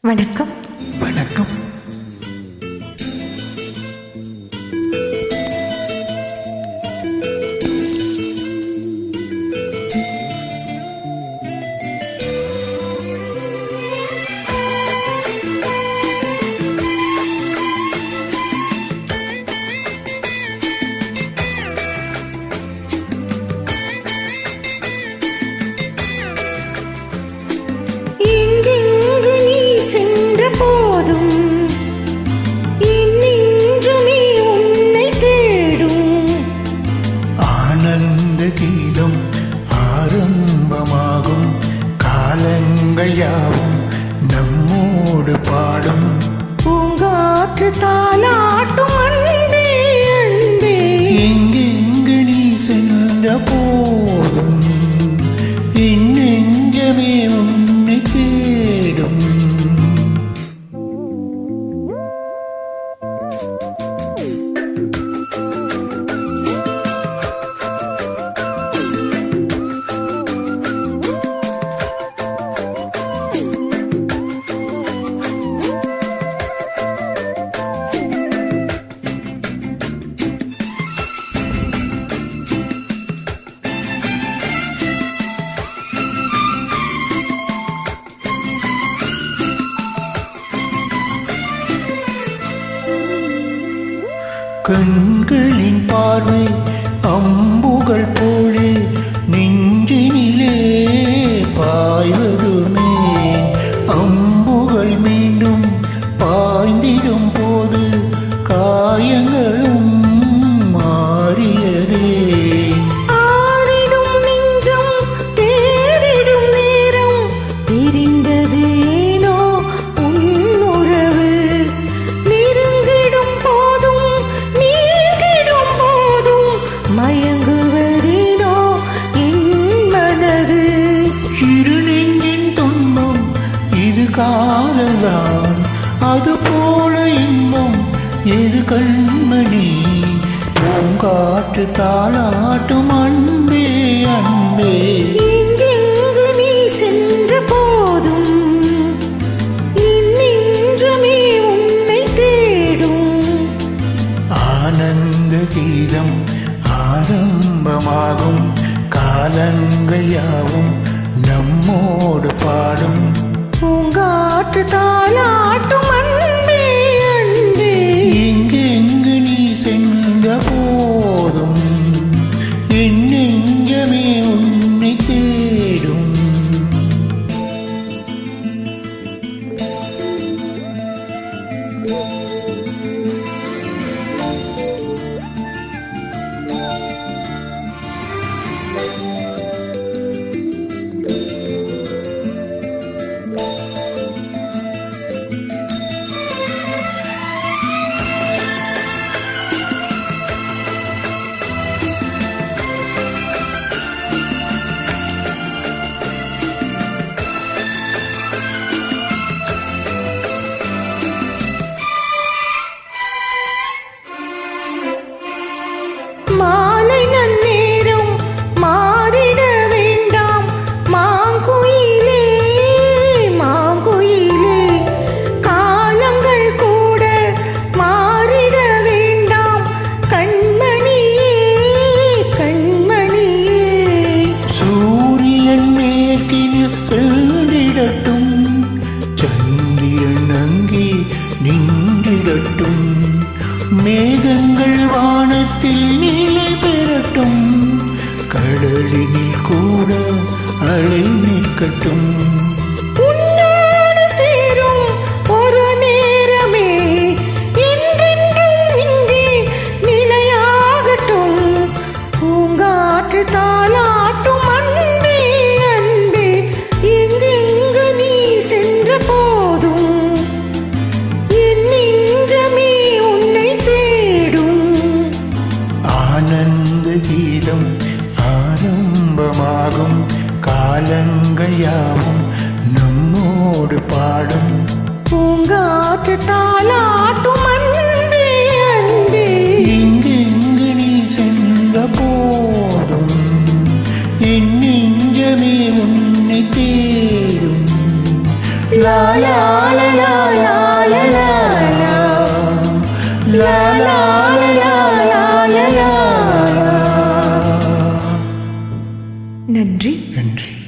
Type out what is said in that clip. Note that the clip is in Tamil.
வணக்கம். வணக்கம். கீதம் ஆரம்பமாகும், காலங்கள் யாவும் நம்மோடு பாடும். பூங்காற்று தாலாட்டும் அன்பே அன்பே, எங்கெங்கு நீ சென்ற போதும் என் நெஞ்சமே உன்னை தேடும். கண்களின் பார்வை அம்புகள் போலே நெஞ்சினிலே பாய்வதுமே, அம்புகள் மீண்டும் பாய்ந்திடும் போது காயங்களும் மாறியதே. ஆறிடும் நெஞ்சம் தேறிடும் நேரம் பிரிந்ததேனோ உன்னுறவு, நெருங்கிடும் போதும் நீங்கிடும் போதும் மயங்குவதேனோ என் மனது. இரு நெஞ்சின் துன்பம் இது காதல்தான், அது போல இன்பம் எது கண்மணி. பூங்காற்று தாலாட்டும் அன்பே அன்பே, எங்கெங்கு நீ சென்ற போதும் என் நெஞ்சமே உன்னை தேடும். ஆனந்த கீதம் ஆரம்பமாகும், காலங்கள் யாவும் நம்மோடு பாடும். பூங்காற்று தாலாட்டும் அன்பே அன்பே, எங்கெங்கு நீ சென்ற போதும் என் நெஞ்சமே உன்னை தேடும். மாலை நன்னேரம் மாறிட வேண்டாம் மாங்குயிலே மாங்குயிலே, காலங்கள் கூட மாறிட வேண்டாம் கண்மணியே கண்மணியே. சூரியன் மேற்கினில் சென்றிடட்டும், சந்திரன் அங்கே நின்றிடட்டும், மேகங்கள் வானத்தில் நிலை பெறட்டும், கடலினில் கூட அலை நிற்கட்டும். உன்னோடு சேரும் ஒரு நேரமே என்றென்றும் இங்கே நிலையாகட்டும். பூங்காற்று தாலாட்டும் அன்பே அன்பே, எங்கெங்கு நீ சென்ற போதும் என் நெஞ்சமே உன்னை தேடும். ஆனந்த கீதம் ஆரம்பமாகும், காலங்கள் யாவும் நம்மோடு பாடும். பூங்காற்று தாலாட்டும் அன்பே அன்பே, எங்கெங்கு நீ சென்ற போதும் என் நெஞ்சமே உன்னை தேடும். லா லா லா லா லா லா லா லா லா லா லா லா லா. நன்றி. நன்றி.